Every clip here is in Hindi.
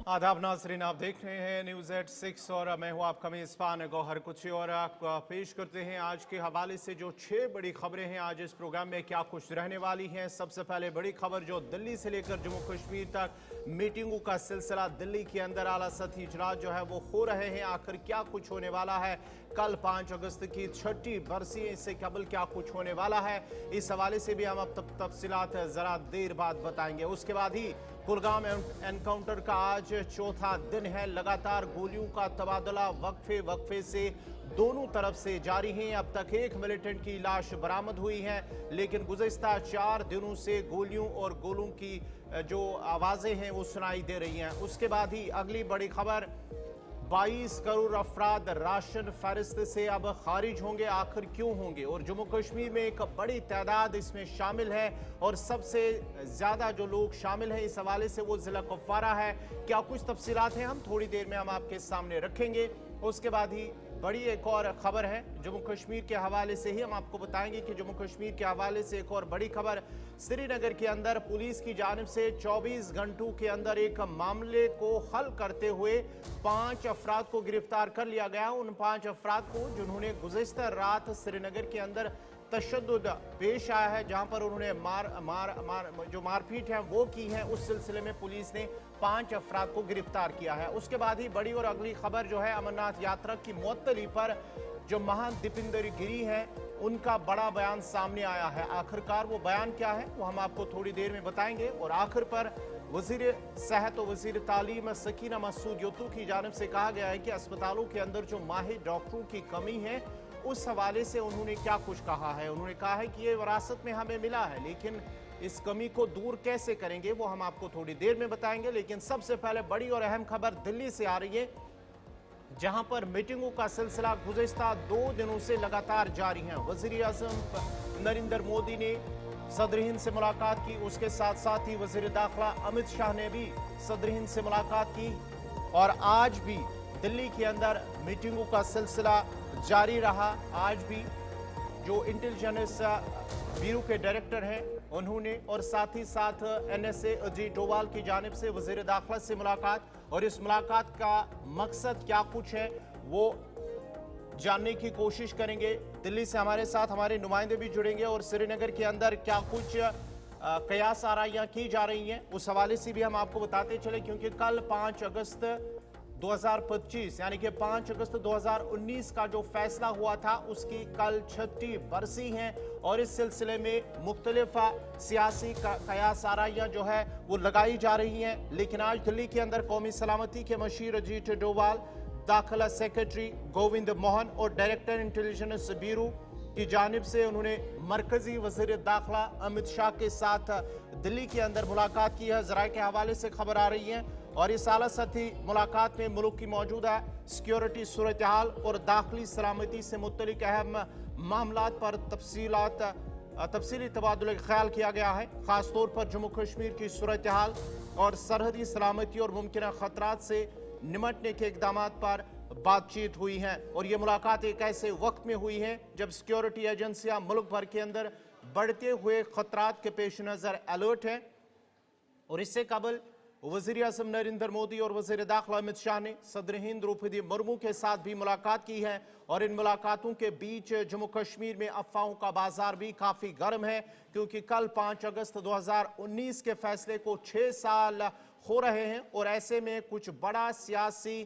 आदाब नाजरीन, आप देख रहे हैं न्यूज़ एट 6 और मैं हूं आपका मेज़बान गौहर कुछी और पेश करते हैं आज के हवाले से जो 6 बड़ी खबरें हैं आज इस प्रोग्राम में क्या कुछ रहने वाली हैं। सबसे पहले बड़ी खबर जो दिल्ली से लेकर जम्मू कश्मीर तक मीटिंगों का सिलसिला, दिल्ली के अंदर आला सतही इजलास जो है वो हो रहे हैं। आखिर क्या कुछ होने वाला है, कल 5 अगस्त की 6ठी बरसी, इससे कबल क्या कुछ होने वाला है, इस हवाले से भी हम अब तफसीलात जरा देर बाद बताएंगे। उसके बाद ही कुलगाम एनकाउंटर का आज चौथा दिन है। लगातार गोलियों का तबादला वक्फे वक्फे से दोनों तरफ से जारी है। अब तक एक मिलिटेंट की लाश बरामद हुई है, लेकिन गुज़िश्ता 4 दिनों से गोलियों और गोलों की जो आवाजें हैं वो सुनाई दे रही हैं। उसके बाद ही अगली बड़ी खबर, 22 करोड़ अफराद राशन फहरिस्त से अब खारिज होंगे। आखिर क्यों होंगे और जम्मू कश्मीर में एक बड़ी तादाद इसमें शामिल है और सबसे ज़्यादा जो लोग शामिल हैं इस हवाले से वो ज़िला कुपवारा है। क्या कुछ तफसीलात हैं हम थोड़ी देर में हम आपके सामने रखेंगे। उसके बाद ही बड़ी एक और खबर है जम्मू कश्मीर के हवाले से ही हम आपको बताएंगे कि जम्मू कश्मीर के हवाले से एक और बड़ी खबर, श्रीनगर के अंदर पुलिस की जानिब से 24 घंटों के अंदर एक मामले को हल करते हुए 5 अफराद को गिरफ्तार कर लिया गया। उन 5 अफराद को जिन्होंने गुज़िश्ता रात श्रीनगर के अंदर तशद्दुद पेश आया है, जहां पर उन्होंने जो मारपीट है वो की है, उस सिलसिले में पुलिस ने 5 अफराद को गिरफ्तार किया है। उसके बाद ही बड़ी और अगली खबर जो है, अमरनाथ यात्रा की मुअत्तली पर जो महान दीपेंद्र गिरी हैं उनका बड़ा बयान सामने आया है। आखिरकार वो बयान क्या है वो हम आपको थोड़ी देर में बताएंगे। और आखिर पर वजीर सेहत और वजीर तालीम सकीना मसूद यतू की जानिब से कहा गया है कि अस्पतालों के अंदर जो माहिर डॉक्टरों की कमी है उस हवाले से उन्होंने क्या कुछ कहा है। उन्होंने कहा है कि ये विरासत में हमें मिला है, लेकिन इस कमी को दूर कैसे करेंगे वो हम आपको थोड़ी देर में बताएंगे। लेकिन सबसे पहले बड़ी और अहम खबर दिल्ली से आ रही है, जहां पर मीटिंगों का सिलसिला गुज़िश्ता 2 दिनों से लगातार जारी है। वज़ीर आज़म नरेंद्र मोदी ने सदर हिंद से मुलाकात की, उसके साथ साथ ही वज़ीर दाखिला अमित शाह ने भी सदर हिंद से मुलाकात की और आज भी दिल्ली के अंदर मीटिंगों का सिलसिला जारी रहा। आज भी जो इंटेलिजेंस ब्यूरो के डायरेक्टर हैं उन्होंने और साथ ही साथ NSA अजीत डोवाल की जानिब से वज़ीर दाखिला से मुलाकात, और इस मुलाकात का मकसद क्या कुछ है वो जानने की कोशिश करेंगे। दिल्ली से हमारे साथ हमारे नुमाइंदे भी जुड़ेंगे और श्रीनगर के अंदर क्या कुछ कयास आराइयां की जा रही हैं उस हवाले से भी हम आपको बताते चले, क्योंकि कल 5 अगस्त 2025 यानी कि 5 अगस्त 2019 का जो फैसला हुआ था उसकी कल 6ठी बरसी है और इस सिलसिले में मुख्तलिफ सियासी कयास आराइयां जो है वो लगाई जा रही हैं। लेकिन आज दिल्ली के अंदर कौमी सलामती के मशीर अजीत डोवाल, दाखिला सेक्रेटरी गोविंद मोहन और डायरेक्टर इंटेलिजेंस ब्यूरो की जानिब से उन्होंने मरकजी वज़ीर दाखिला अमित शाह के साथ दिल्ली के अंदर मुलाकात की है। ज़राए के हवाले से खबर आ रही है और इस आला सतही मुलाकात में मुल्क की मौजूदा सिक्योरिटी सूरत हाल और दाखिली सलामती से मुतल्लिक अहम मामलात पर तफसीली तबादुल ख्याल किया गया है। खासतौर पर जम्मू कश्मीर की सूरत हाल और सरहदी सलामती और मुमकिन खतरात से निमटने के इकदाम पर बातचीत हुई है। और ये मुलाकात एक ऐसे वक्त में हुई है जब सिक्योरिटी एजेंसियां मुल्क भर के अंदर बढ़ते हुए खतरात के पेश नज़र अलर्ट है। और इससे कबल वज़ीर आज़म नरेंद्र मोदी और वज़ीर दाखिला अमित शाह ने सदर हिंद द्रौपदी मुर्मू के साथ भी मुलाकात की है और इन मुलाकातों के बीच जम्मू कश्मीर में अफवाहों का बाजार भी काफ़ी गर्म है, क्योंकि कल 5 अगस्त 2019 के फैसले को 6 साल हो रहे हैं और ऐसे में कुछ बड़ा सियासी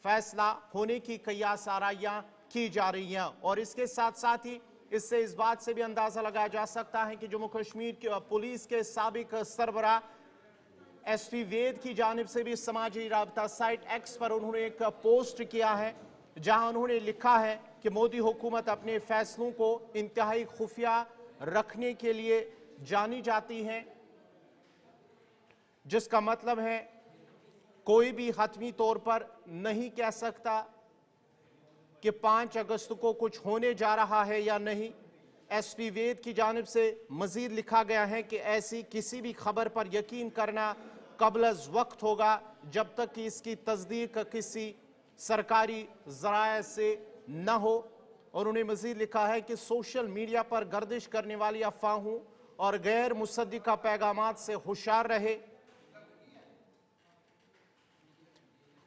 फैसला होने की कयास आराइयां की जा रही हैं। और इसके साथ साथ ही इससे इस बात से भी अंदाजा लगाया जा सकता है कि जम्मू कश्मीर की पुलिस के साबिक सरबराह SP वेद की जानिब से भी समाजी राबता साइट X पर उन्होंने एक पोस्ट किया है जहां उन्होंने लिखा है कि मोदी हुकूमत अपने फैसलों को इंतहाई खुफिया रखने के लिए जानी जाती है, जिसका मतलब है कोई भी हतमी तौर पर नहीं कह सकता कि 5 अगस्त को कुछ होने जा रहा है या नहीं। SP वेद की जानिब से मजीद लिखा गया है कि ऐसी किसी भी खबर पर यकीन करना कबल वक्त होगा जब तक कि इसकी तस्दीक किसी सरकारी ज़राए से न हो। और उन्हें मजीद लिखा है कि सोशल मीडिया पर गर्दिश करने वाली अफवाहों और गैर मुसद्दिका पैगामात से होशियार रहे।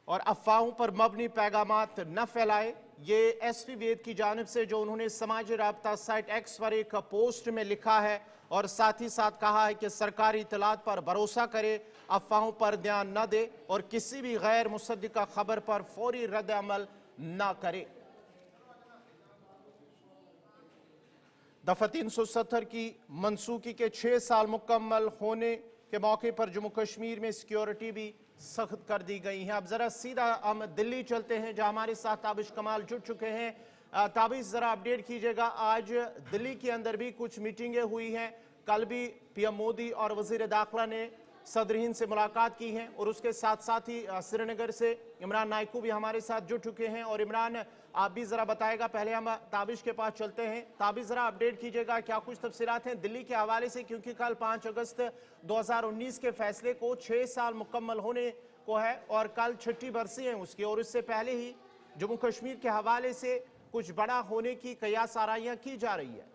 और अफवाहों पर मबनी पैगामात न फैलाए। ये एसपी वेद की जानिब से जो उन्होंने समाजी राब्ता साइट एक्स पर एक पोस्ट में लिखा है, और साथ ही साथ कहा है कि सरकारी इतलात पर भरोसा करे, अफवाहों पर ध्यान न दे और किसी भी गैर मुसद्दिका खबर पर फौरी रद्द अमल न करे। दफा 370 की मनसूखी के 6 साल मुकम्मल होने के मौके पर जम्मू कश्मीर में सिक्योरिटी भी सख्त कर दी गई है। अब जरा सीधा हम दिल्ली चलते हैं जहां हमारे साथ ताबिश कमाल जुड़ चुके हैं। ताबिश, जरा अपडेट कीजिएगा, आज दिल्ली के अंदर भी कुछ मीटिंगें हुई हैं। कल भी पीएम मोदी और वजीर दाखिला ने सदर हिंद से मुलाकात की है, और उसके साथ साथ ही श्रीनगर से इमरान नायकू भी हमारे साथ जुड़ चुके हैं। और इमरान, आप भी जरा बताएगा, पहले हम ताबिश के पास चलते हैं। ताबिश, जरा अपडेट कीजिएगा, क्या कुछ तफसीलात हैं दिल्ली के हवाले से, क्योंकि कल 5 अगस्त 2019 के फैसले को 6 साल मुकम्मल होने को है और कल छठी बरसी है उसकी, और इससे पहले ही जम्मू कश्मीर के हवाले से कुछ बड़ा होने की कयास आराइयां की जा रही है।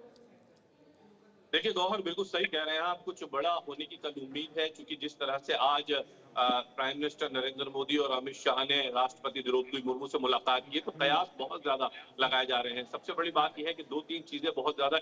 देखिए गौहर, बिल्कुल सही कह रहे हैं आप, कुछ बड़ा होने की कल उम्मीद है, क्योंकि जिस तरह से आज प्राइम मिनिस्टर नरेंद्र मोदी और अमित शाह ने राष्ट्रपति द्रौपदी मुर्मू से मुलाकात की, तो कयास बहुत ज्यादा लगाए जा रहे हैं। सबसे बड़ी बात यह है कि 2-3 चीजें बहुत ज्यादा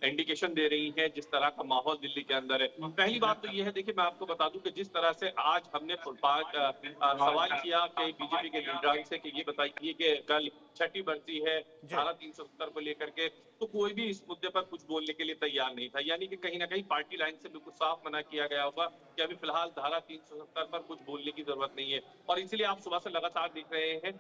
इंडिकेशन दे रही हैं जिस तरह का माहौल दिल्ली के अंदर है। पहली बात तो यह है, देखिए मैं आपको बता दूं कि जिस तरह से आज हमने सवाल किया कि बीजेपी के लीडर से कि ये बताइए कि कल छठी बरसी है धारा 370 को लेकर के, तो कोई भी इस मुद्दे पर कुछ बोलने के लिए तैयार नहीं था। यानी कि कहीं ना कहीं पार्टी लाइन से बिल्कुल साफ मना किया गया होगा कि अभी फिलहाल धारा 370 पर कुछ बोलने की जरूरत नहीं है। और इसलिए आप सुबह से लगातार देख रहे हैं,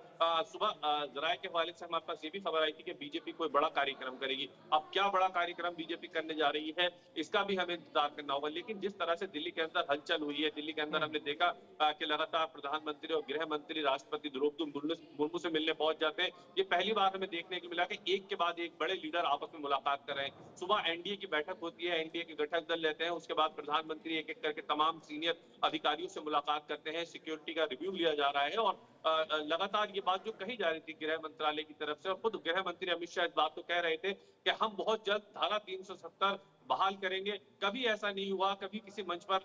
सुबह जराये के हवाले से हमारे पास ये भी खबर आई थी कि बीजेपी कोई बड़ा कार्यक्रम करेगी। अब क्या बड़ा कार्यक्रम बीजेपी करने जा रही है, इसका भी हमें इंतजार करना होगा। लेकिन जिस तरह से दिल्ली के अंदर हलचल हुई है, दिल्ली के अंदर हमने देखा कि लगातार प्रधानमंत्री और गृह मंत्री राष्ट्रपति द्रौपदी मुर्मू से मिलने पहुंच जाते हैं। ये पहली बार हमें देखने को मिला कि एक के बाद एक बड़े लीडर आपस में मुलाकात कर रहे हैं। सुबह एनडीए की बैठक होती है, एनडीए के घटक दल लेते हैं, उसके बाद प्रधानमंत्री एक एक करके तमाम सीनियर अधिकारियों से मुलाकात करते हैं, सिक्योरिटी का रिव्यू लिया जा रहा है। और लगातार ये बात जो कही जा रही थी गृह मंत्रालय की तरफ से, और खुद गृह मंत्री अमित शाह इस बात को कह रहे थे कि हम बहुत जल्द धारा 370 बहाल करेंगे। कभी ऐसा नहीं हुआ, कभी किसी मंच पर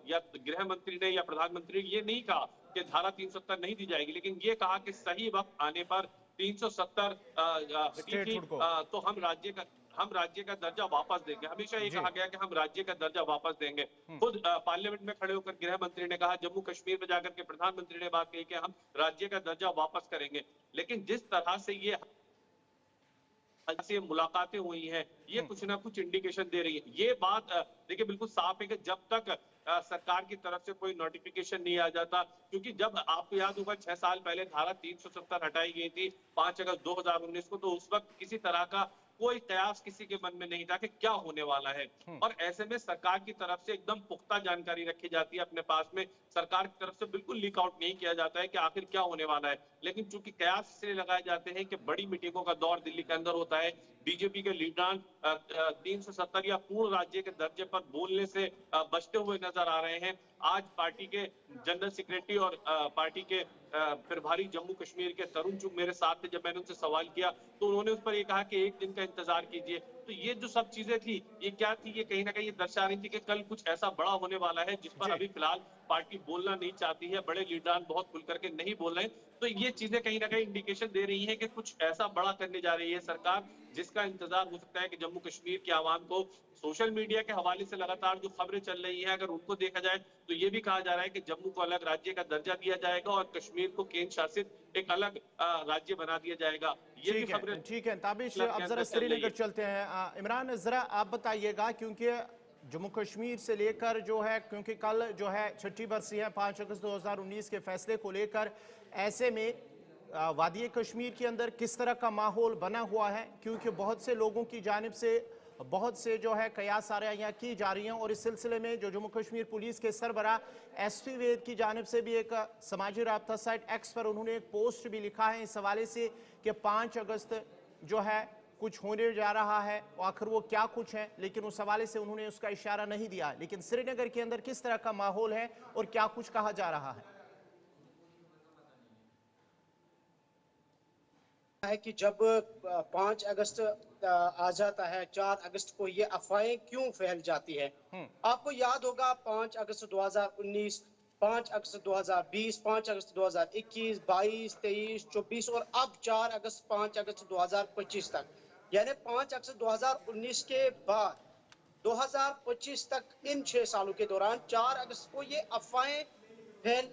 या गृह मंत्री ने या प्रधानमंत्री ने ये नहीं कहा कि धारा 370 नहीं दी जाएगी, लेकिन ये कहा कि सही वक्त आने पर 370 हटी थी तो हम राज्य का दर्जा वापस देंगे। हमेशा ये कहा गया कि हम राज्य का दर्जा वापस देंगे। खुद पार्लियामेंट में खड़े होकर गृह मंत्री ने कहा, जम्मू कश्मीर में जाकर के प्रधानमंत्री ने बात कही कि हम राज्य का दर्जा वापस करेंगे। लेकिन जिस तरह से ये मुलाकातें हुई हैं, ये कुछ ना कुछ इंडिकेशन दे रही है। ये बात देखिए बिल्कुल साफ है कि जब तक सरकार की तरफ से कोई नोटिफिकेशन नहीं आ जाता, क्योंकि जब आपको याद होगा 6 साल पहले धारा 370 हटाई गई थी 5 अगस्त 2019 को, तो उस वक्त किसी तरह का कोई कयास किसी के मन में नहीं था कि क्या होने वाला है। और ऐसे में सरकार की तरफ से एकदम पुख्ता जानकारी रखी जाती है अपने पास में, सरकार की तरफ से बिल्कुल लीक आउट नहीं किया जाता है कि आखिर क्या होने वाला है। लेकिन चूंकि कयास इसलिए लगाए जाते हैं कि बड़ी मीटिंगों का दौर दिल्ली के अंदर होता है, बीजेपी के लीडर 370 या पूर्ण राज्य के दर्जे पर बोलने से बचते हुए नजर आ रहे हैं। आज पार्टी के जनरल सेक्रेटरी और पार्टी के प्रभारी जम्मू कश्मीर के तरुण चुग मेरे साथ थे। जब मैंने उनसे सवाल किया तो उन्होंने उस पर यह कहा कि एक दिन का इंतजार कीजिए। तो ये जो सब चीजें थी, ये क्या थी, ये कहीं ना कहीं दर्शा रही थी कि कल कुछ ऐसा बड़ा होने वाला है जिस पर अभी फिलहाल पार्टी बोलना नहीं चाहती है, बड़े लीडर बहुत खुल करके नहीं बोल रहे। तो ये चीजें कहीं ना कहीं इंडिकेशन दे रही है कि कुछ ऐसा बड़ा करने जा रही है सरकार, जिसका इंतजार हो सकता है कि जम्मू कश्मीर के आवाम को। सोशल मीडिया के हवाले से लगातार जो खबरें चल रही हैं, अगर उनको देखा जाए तो ये भी कहा जा रहा है कि जम्मू को अलग राज्य का दर्जा दिया जाएगा और कश्मीर को केंद्र शासित एक अलग राज्य बना दिया जाएगा। ये भी खबरें ठीक है ताबिश, अब जरा श्रीनगर चलते हैं। इमरान, जरा आप बताइएगा, क्योंकि जम्मू कश्मीर से लेकर जो है, क्योंकि कल जो है छठी बरसी है 5 अगस्त 2019 के फैसले को लेकर, ऐसे में वादी कश्मीर के अंदर किस तरह का माहौल बना हुआ है, क्योंकि बहुत से लोगों की जानिब से बहुत से जो है कयास आराइयां की जा रही हैं। और इस सिलसिले में जो जम्मू कश्मीर पुलिस के सरबराह एसपी वेद की जानिब से भी एक समाजी राब्ता साइट एक्स पर उन्होंने एक पोस्ट भी लिखा है इस हवाले से कि 5 अगस्त जो है कुछ होने जा रहा है, आखिर वो क्या कुछ है, लेकिन उस हवाले से उन्होंने उसका इशारा नहीं दिया। लेकिन श्रीनगर के अंदर किस तरह का माहौल है और क्या कुछ कहा जा रहा है कि जब 5 अगस्त आ जाता है, 4 अगस्त को ये अफवाहें क्यों फैल जाती है। आपको याद होगा 5 अगस्त 2019 5 अगस्त 2020, 5 अगस्त 2021, 22, 23, 24 और अब 4 अगस्त 5 अगस्त 2025 तक, यानी 5 अगस्त 2019 के बाद 2025 तक, इन 6 सालों के दौरान 4 अगस्त को ये अफवाहें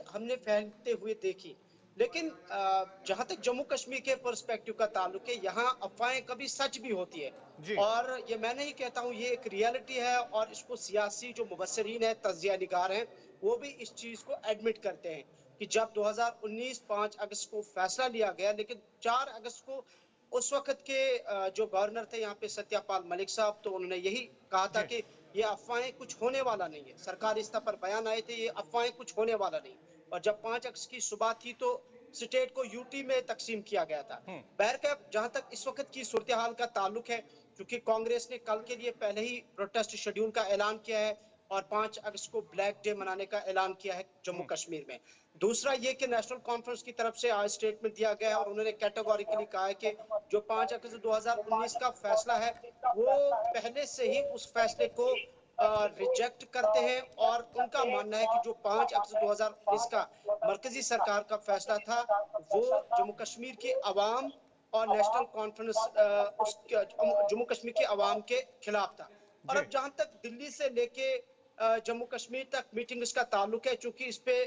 हमने फैलते हुए देखी। लेकिन जहां तक जम्मू कश्मीर के पर्सपेक्टिव का ताल्लुक है, यहाँ अफवाहें कभी सच भी होती है। जी। और ये मैं नहीं कहता हूँ, ये एक रियलिटी है और इसको सियासी जो मुबस्सिरीन है, तज्जिया निगार हैं, वो भी इस चीज को एडमिट करते हैं कि जब 2019 5 अगस्त को फैसला लिया गया, लेकिन 4 अगस्त को उस वक्त के जो गवर्नर थे यहाँ पे सत्यापाल मलिक साहब, तो उन्होंने यही कहा था जी। कि ये अफवाहें कुछ होने वाला नहीं है। सरकारी स्तर पर बयान आए थे, ये अफवाहें कुछ होने वाला नहीं। और जब 5 अगस्त की सुबह थी तो स्टेट को यूटी में तकसीम किया गया था। बहरकैफ जहां तक इस वक्त की सूरत हाल का ताल्लुक है, क्योंकि कांग्रेस ने कल के लिए पहले ही प्रोटेस्ट शेड्यूल का ऐलान किया है और 5 अगस्त को ब्लैक डे मनाने का ऐलान किया है जम्मू कश्मीर में। दूसरा ये कि नेशनल कॉन्फ्रेंस की तरफ से आज स्टेटमेंट दिया गया है और उन्होंने कैटेगोरिकली कहा है कि जो 5 अगस्त 2019 का फैसला है, वो पहले से ही उस फैसले को रिजेक्ट करते हैं और उनका मानना है कि जो 5 अगस्त 2019 का मरकजी सरकार का फैसला था, वो जम्मू कश्मीर की आवाम और नेशनल कॉन्फ्रेंस जम्मू कश्मीर की आवाम के खिलाफ था। और अब जहां तक दिल्ली से लेके जम्मू कश्मीर तक मीटिंग्स का ताल्लुक है, चूंकि इस पे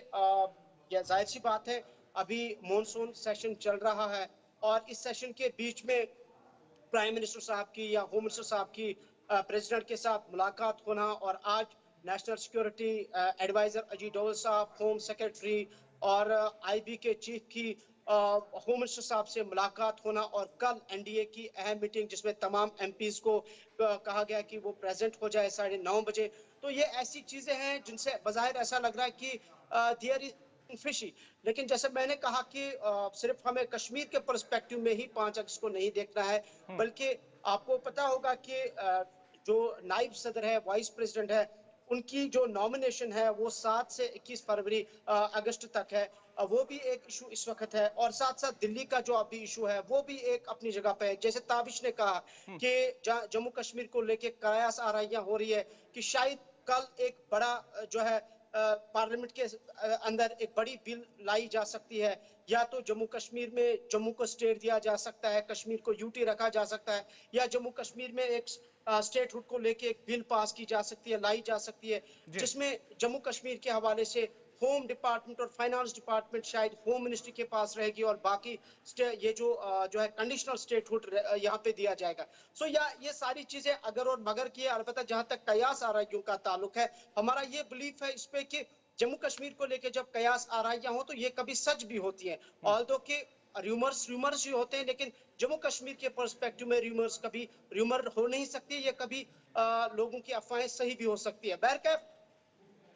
जाहिर सी बात है, अभी मॉनसून सेशन चल रहा है और इस सेशन के बीच में प्राइम मिनिस्टर साहब की या होम मिनिस्टर साहब की प्रेसिडेंट के साथ मुलाकात होना, और आज national security advisor Ajit Doval साहब, होम सेक्रेटरी और आईबी के चीफ की होम मिनिस्टर साहब से मुलाकात होना, और कल एनडीए की अहम मीटिंग जिसमें तमाम एमपीज को कहा गया कि वो प्रेजेंट हो जाए 9:30 बजे। तो ये ऐसी चीजें हैं जिनसे बज़ाहिर ऐसा लग रहा है कि देयर इज फिशी। लेकिन जैसे मैंने कहा कि सिर्फ हमें कश्मीर के पर्सपेक्टिव में ही 5 अगस्त को नहीं देखना है, बल्कि आपको पता होगा कि जो नायब सदर है, वाइस प्रेसिडेंट है, उनकी जो नॉमिनेशन है वो 7 से 21 फरवरी अगस्त तक है। वो भी एक इशू इस वक्त है और साथ साथ दिल्ली का जो अभी इशू है वो भी एक अपनी जगह पे है। जैसे ताबिश ने कहा कि जम्मू कश्मीर को लेके कयास आराइयां हो रही है कि शायद कल एक बड़ा जो है पार्लियामेंट के अंदर एक बड़ी बिल लाई जा सकती है, या तो जम्मू कश्मीर में जम्मू को स्टेट दिया जा सकता है, कश्मीर को यूटी रखा जा सकता है, या जम्मू कश्मीर में एक स्टेटहुड को लेके एक बिल पास की जा सकती है, लाई जा सकती है, जिसमें जम्मू कश्मीर के हवाले से होम डिपार्टमेंट और फाइनेंस डिपार्टमेंट शायद होम मिनिस्ट्री के पास रहेगी और बाकी ये जो है कंडीशनल स्टेटहुड यहाँ पे दिया जाएगा। सो ये सारी चीजें अगर और मगर की है। अलबत्ता जहां तक कयास आराइयों का ताल्लुक है, हमारा ये बिलीफ है इस पे कि जम्मू कश्मीर को लेकर जब कयास आराइयां हो तो ये कभी सच भी होती है, ऑल्दो कि रूमर्स ही होते हैं, लेकिन जम्मू कश्मीर के पर्सपेक्टिव में रूमर्स कभी रूमर हो नहीं सकती, ये कभी लोगों की अफवाहें सही भी हो सकती है। बहरकैफ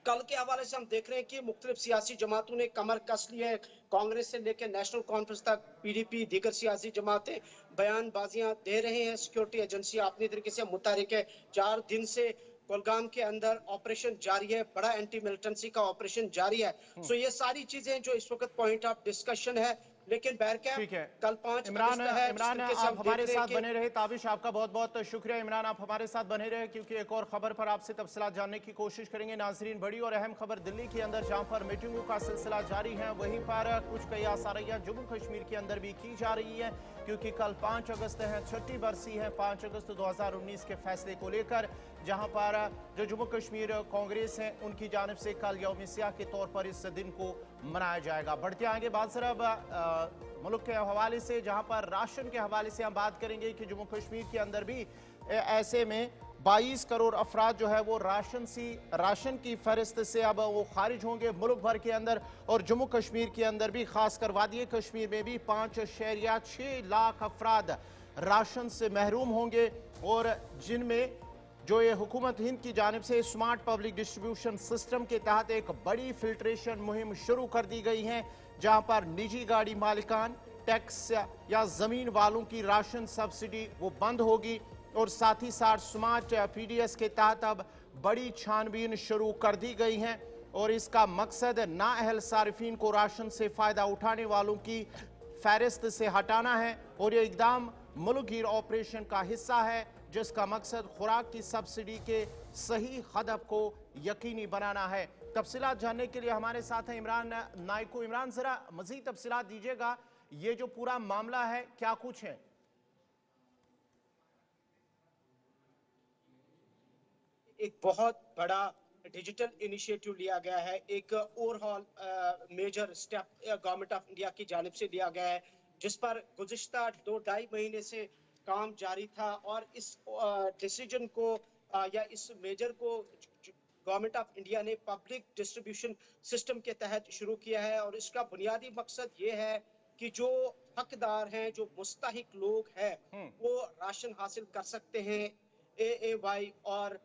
कल के हवाले से हम देख रहे हैं कि मुख्तलिफ सियासी जमातों ने कमर कस ली है, कांग्रेस से लेकर नेशनल कॉन्फ्रेंस तक पीडीपी दीगर सियासी जमातें बयानबाजियां दे रहे हैं। सिक्योरिटी एजेंसी अपनी तरीके से मुतहरिक है। 4 दिन से कुलगाम के अंदर ऑपरेशन जारी है, बड़ा एंटी मिलिटेंसी का ऑपरेशन जारी है। सो ये सारी चीजें जो इस वक्त पॉइंट ऑफ डिस्कशन है, लेकिन ठीक है। कल 5 इमरान अगस्त है, इमरान आप हमारे साथ बने रहे। ताबिश आपका बहुत बहुत शुक्रिया। इमरान आप हमारे साथ बने रहे क्योंकि एक और खबर पर आपसे तफसीलात जानने की कोशिश करेंगे। नाजरीन, बड़ी और अहम खबर दिल्ली के अंदर जहां पर मीटिंगों का सिलसिला जारी है, वहीं पर कुछ कयास आराइयां जम्मू कश्मीर के अंदर भी की जा रही है, क्योंकि कल 5 अगस्त है, 6ठी बरसी है 5 अगस्त 2019 के फैसले को लेकर, जहां पर जो जम्मू कश्मीर कांग्रेस है उनकी जानिब से कल यौम सियाह के तौर पर इस दिन को मनाया जाएगा। बढ़ते आगे बात सरब मुल्क के हवाले से, जहां पर राशन के हवाले से हम बात करेंगे कि जम्मू कश्मीर के अंदर भी ऐसे में 22 करोड़ अफराद जो है वो राशन की फहरिस्त से अब वो खारिज होंगे मुल्क भर के अंदर, और जम्मू कश्मीर के अंदर भी खासकर वादी कश्मीर में भी 5.6 लाख अफराद राशन से महरूम होंगे, और जिनमें जो ये हुकूमत हिंद की जानिब से स्मार्ट पब्लिक डिस्ट्रीब्यूशन सिस्टम के तहत एक बड़ी फिल्ट्रेशन मुहिम शुरू कर दी गई है, जहां पर निजी गाड़ी मालिकान, टैक्स या जमीन वालों की राशन सब्सिडी वो बंद होगी, और साथ ही साथ स्मार्ट पीडीएस के तहत अब बड़ी छानबीन शुरू कर दी गई है, और इसका मकसद नाअहल सारिफीन को राशन से फायदा उठाने वालों की फहरिस्त से हटाना है, और ये इकदाम मुल्क गिर ऑपरेशन का हिस्सा है, जिसका मकसद खुराक की सब्सिडी के सही हदफ को यकीनी बनाना है। तफसीलात जानने के लिए हमारे साथ हैं इमरान नाइको। इमरान, जरा मजीद तफसीलात दीजिएगा, ये जो पूरा मामला है क्या कुछ है? एक बहुत बड़ा डिजिटल इनिशिएटिव लिया गया है, एक overall major step government of India की जानिब से लिया गया है, जिस पर गुज़िश्ता 2-2.5 महीने से काम जारी था। और इस डिसीजन को या इस मेजर को गवर्नमेंट ऑफ इंडिया ने पब्लिक डिस्ट्रीब्यूशन सिस्टम के तहत शुरू किया है। और इसका बुनियादी मकसद ये है कि जो हकदार हैं, जो मुस्तहिक लोग हैं, वो राशन हासिल कर सकते हैं, AAY और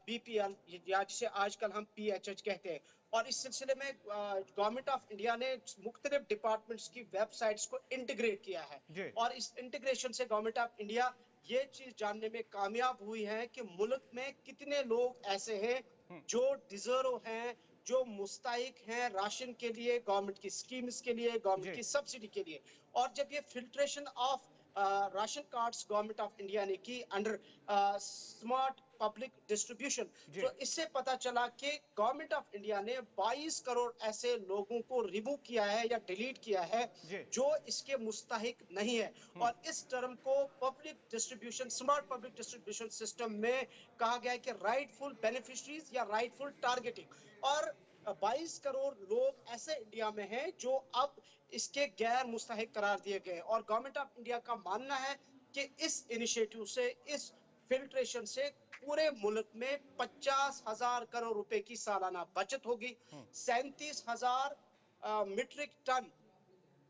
BPL, या जिसे आजकल हम PHH कहते हैं। और इस सिलसिले में गवर्नमेंट ऑफ इंडिया ने मुख्तलिफ डिपार्टमेंट्स की वेबसाइट्स को इंटीग्रेट किया है। और इस इंटीग्रेशन से गवर्नमेंट ऑफ इंडिया ये चीज जानने में कामयाब हुई है कि मुल्क में कितने लोग ऐसे हैं जो डिजर्व हैं, जो मुस्तहिक हैं राशन के लिए, गवर्नमेंट की स्कीम्स के लिए, गवर्नमेंट की सब्सिडी के लिए। और जब ये filtration of ration cards government of India ने की अंडर स्मार्ट पब्लिक डिस्ट्रीब्यूशन, तो इससे पता चला कि गवर्नमेंट ऑफ इंडिया ने 22 करोड़ ऐसे लोगों को रिमूव किया है या डिलीट किया है जो इसके मुस्तहिक नहीं है। और इस टर्म को public distribution, smart public distribution system में कहा गया है कि राइटफुल बेनिफिशरीज या राइटफुल टारगेटिंग। और 22 करोड़ लोग ऐसे इंडिया में हैं जो अब इसके गैर मुस्तहिक करार दिए गए। और गवर्नमेंट ऑफ इंडिया का मानना है कि इस इनिशिएटिव से, इस फिल्ट्रेशन से पूरे मुल्क में 50,000 करोड़ रुपए की सालाना बचत होगी, 37,000 मीट्रिक टन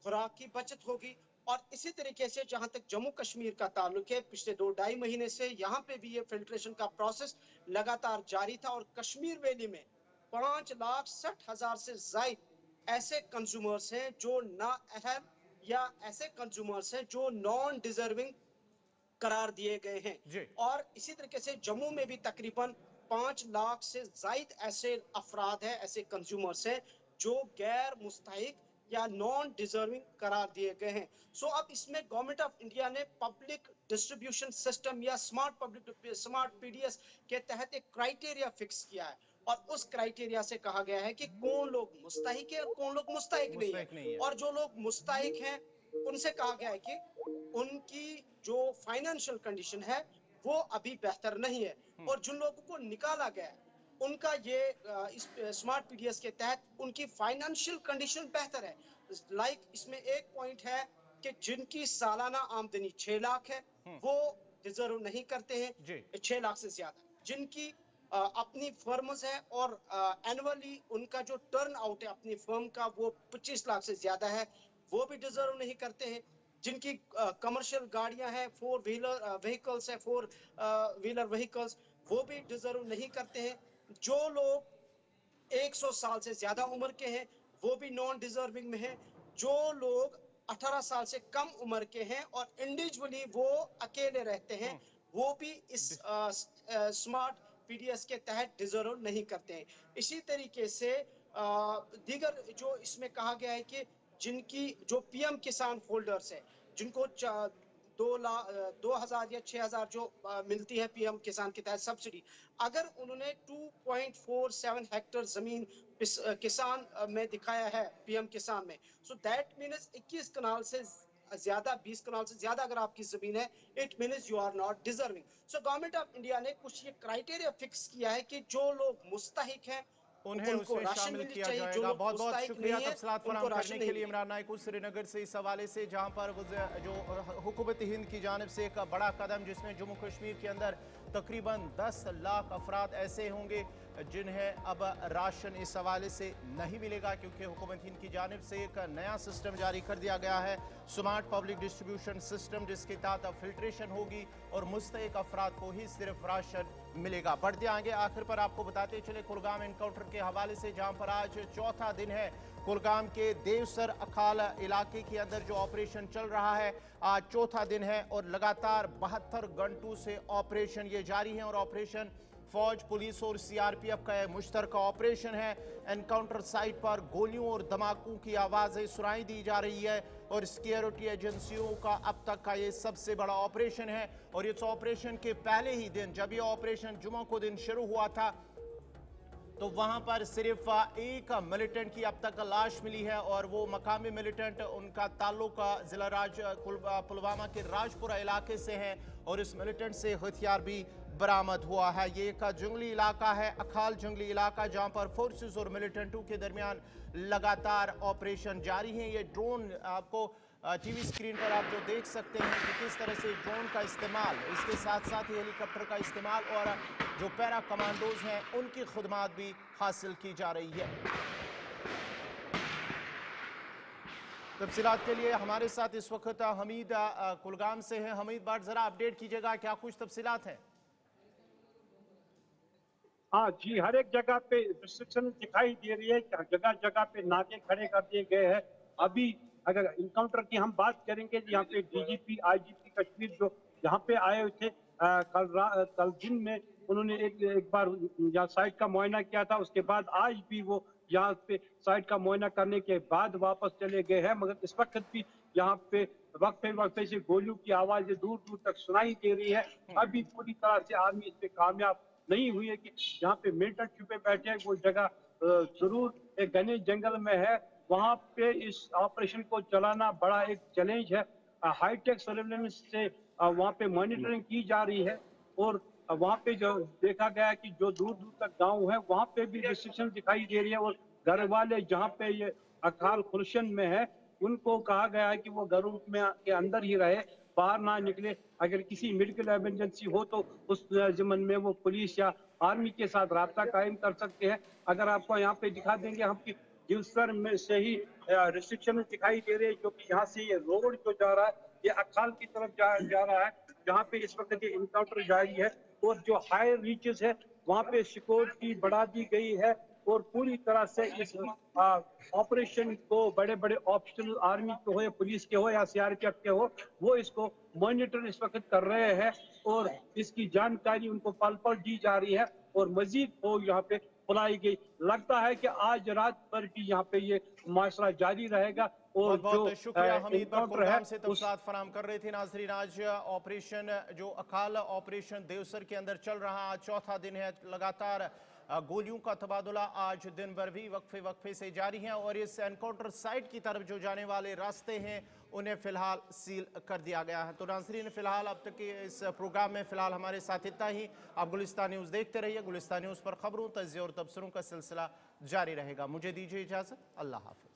खुराक की बचत होगी। और इसी तरीके से जहां तक जम्मू कश्मीर का ताल्लुक है, पिछले 2-2.5 महीने से यहाँ पे भी ये फिल्ट्रेशन का प्रोसेस लगातार जारी था। और कश्मीर वैली में 5,60,000 से ज्यादा ऐसे कंज्यूमर्स हैं जो ना अहल या ऐसे कंज्यूमर्स हैं जो नॉन डिजर्विंग करार दिए गए हैं। और इसी तरीके से जम्मू में भी तकरीबन 5 लाख से ज्यादा ऐसे अफराद हैं, ऐसे कंज्यूमर्स हैं जो गैर मुस्तहिक या नॉन डिजर्विंग करार दिए गए हैं। सो अब इसमें गवर्नमेंट ऑफ इंडिया ने पब्लिक डिस्ट्रीब्यूशन सिस्टम या स्मार्ट PDS के तहत एक क्राइटेरिया फिक्स किया है। और उस क्राइटेरिया से कहा गया है कि कौन लोग मुस्तहिक है और कौन लोग मुस्तहिक नहीं है। और जो लोग मुस्तहिक हैं उनसे कहा गया है कि उनकी जो फाइनेंशियल कंडीशन है वो अभी बेहतर नहीं है। और जिन लोगों को निकाला गया है उनका ये इस स्मार्ट PDS के तहत उनकी फाइनेंशियल कंडीशन बेहतर है। इसमें एक पॉइंट है कि जिनकी सालाना आमदनी 6 लाख है वो डिजर्व नहीं करते हैं 6 लाख से ज्यादा। जिनकी अपनी फर्म्स है और एनुअली उनका जो टर्न आउट है अपनी फर्म का वो 25 लाख से ज्यादा है, वो भी डिजर्व नहीं करते हैं। जिनकी कमर्शियल गाड़ियां हैं, 4 व्हीलर व्हीकल्स है, 4 व्हीलर व्हीकल्स, वो भी डिजर्व नहीं करते हैं। जो लोग 100 साल से ज्यादा उम्र के हैं वो भी नॉन डिजर्विंग में हैं। जो लोग 18 साल से कम उम्र के हैं और इंडिविजुअली वो अकेले रहते हैं वो भी इस स्मार्ट PDS के तहत डिजर्व नहीं करते हैं। इसी तरीके से दीगर जो इसमें कहा गया है कि जिनकी जो PM किसान होल्डर्स है, जिनको 2,000 या 6,000 जो मिलती है PM किसान के तहत सब्सिडी, अगर उन्होंने 2.47 हेक्टेयर जमीन किसान में दिखाया है PM किसान में, सो दैट मीन्स 21 कनाल से ज्यादा, 20 कनाल से ज्यादा अगर आपकी जमीन है, it means you are not deserving. So government of India ने कुछ ये क्राइटेरिया फिक्स किया है कि जो लोग मुस्तहिक हैं उन्हें उसमें शामिल किया जाएगा। बहुत बहुत शुक्रिया तफसीलात फराहम करने के लिए इमरान नाइको श्रीनगर से। इस हवाले से जहां पर जो हुकूमत हिंद की जानिब से एक बड़ा कदम, जिसमें जम्मू कश्मीर के अंदर तकरीबन 10 लाख अफराद ऐसे होंगे जिन्हें अब राशन इस हवाले से नहीं मिलेगा, क्योंकि हुकूमत हिंद की जानिब से एक नया सिस्टम जारी कर दिया गया है, स्मार्ट पब्लिक डिस्ट्रीब्यूशन सिस्टम, जिसके तहत अब फिल्ट्रेशन होगी और मुस्तहिक अफराद को ही सिर्फ राशन मिलेगा। बढ़ते आगे आखिर पर आपको बताते चले कुलगाम एनकाउंटर के हवाले से, जहां पर आज चौथा दिन है कुलगाम के देवसर अखाल इलाके के अंदर जो ऑपरेशन चल रहा है, आज चौथा दिन है और लगातार 72 घंटों से ऑपरेशन ये जारी है। और ऑपरेशन फौज, पुलिस और CRPF का मुश्तरका ऑपरेशन है। एनकाउंटर साइट पर गोलियों और धमाकों की आवाजें सुनाई दी जा रही है और सिक्योरिटी एजेंसियों का अब तक का ये सबसे बड़ा ऑपरेशन है। और इस ऑपरेशन के पहले ही दिन, जब ये ऑपरेशन जुमा को दिन शुरू हुआ था, तो वहां पर सिर्फ एक मिलिटेंट की अब तक लाश मिली है और वो मकामी मिलिटेंट, उनका ताल्लुक जिला पुलवामा के राजपुरा इलाके से है और इस मिलिटेंट से हथियार भी बरामद हुआ है। ये एक जंगली इलाका है, अखाल जंगली इलाका, जहां पर फोर्सेस और मिलिटेंटों के दरमियान लगातार ऑपरेशन जारी है। ये ड्रोन आपको टीवी स्क्रीन पर आप जो देख सकते हैं कि किस तरह से ड्रोन का इस्तेमाल, इसके साथ साथ ही हेलीकॉप्टर का इस्तेमाल और जो पैरा कमांडोज हैं उनकी खुदमात भी हासिल की जा रही है। तफसीलात के लिए हमारे साथ इस वक्त हमीद कुलगाम से हैं। हमीद बाट, जरा अपडेट कीजिएगा, क्या कुछ तफसीलात हैं? हाँ जी, हर एक जगह पे रिस्ट्रिक्शन दिखाई दे रही है, जगह जगह पे नाके खड़े कर दिए गए हैं। अभी अगर इनकाउंटर की हम बात करेंगे, यहाँ पे डीजीपी आईजीपी कश्मीर जो यहाँ पे आए हुए थे कल दिन में, उन्होंने एक बार यहाँ साइट का मुआयना किया था। उसके बाद आज भी वो यहाँ पे साइट का मुआयना करने के बाद वापस चले गए हैं। मगर इस वक्त भी यहाँ पे वक्फे वक्फे से गोलियों की आवाजें दूर दूर तक सुनाई दे रही है। अभी पूरी तरह से आर्मी इस पे कामयाब नहीं हुई है कि यहाँ पे मिलिटेंट छुपे बैठे हैं। वो जगह जरूर एक घने जंगल में है, वहां पे इस ऑपरेशन को चलाना बड़ा एक चैलेंज है। हाईटेक सर्वेलेंस से वहां पे मॉनिटरिंग की जा रही है और वहां पे जो देखा गया है कि जो दूर दूर तक गांव है वहां पे भी रिस्ट्रिक्शन दिखाई दे रही है और घर वाले जहाँ पे ये अखाल खुर्शन में है उनको कहा गया है कि वो घरों में के अंदर ही रहे, बाहर ना निकले। अगर किसी मेडिकल इमरजेंसी हो तो उस जमन में वो पुलिस या आर्मी के साथ राब्ता कायम कर सकते हैं। अगर आपको यहाँ पे दिखा देंगे हम कि जिसर में से ही रिस्ट्रिक्शन दिखाई दे रही है, जो कि यहाँ से ये रोड जो जा रहा है ये अखाल की तरफ जा रहा है, जहाँ पे इस वक्त ये इनकाउंटर जारी है। और जो हाई रीचेस है वहाँ पे सिक्योरिटी बढ़ा दी गई है और पूरी तरह से इस ऑपरेशन को बड़े बड़े ऑप्शनल आर्मी के हो या पुलिस के हो या सीआरपीएफ के हो, वो इसको मॉनिटर इस वक्त कर रहे हैं और इसकी जानकारी उनको पल पल दी जा रही है और मजीद वो यहाँ पे बुलाई गई। लगता है कि आज रात भर भी यहाँ पे ये माशरा जारी रहेगा। और बहुत बहुत शुक्रिया हमीद बर कुलगाम से तफसीलात फराम कर रहे थे। नाजरीन, आज ऑपरेशन जो अकाल ऑपरेशन देवसर के अंदर चल रहा, आज चौथा दिन है। लगातार गोलियों का तबादला आज दिन भर भी वक्फे वक्फे से जारी है और इस एनकाउंटर साइट की तरफ जो जाने वाले रास्ते हैं उन्हें फिलहाल सील कर दिया गया है। तो नाजरीन, फिलहाल अब तक के इस प्रोग्राम में फिलहाल हमारे साथ इतना ही। आप गुलिस्तान न्यूज़ देखते रहिए। गुलिस्तान न्यूज़ पर खबरों, तज्ज़िया और तबसरों का सिलसिला जारी रहेगा। मुझे दीजिए इजाज़त। अल्लाह हाफ़िज़।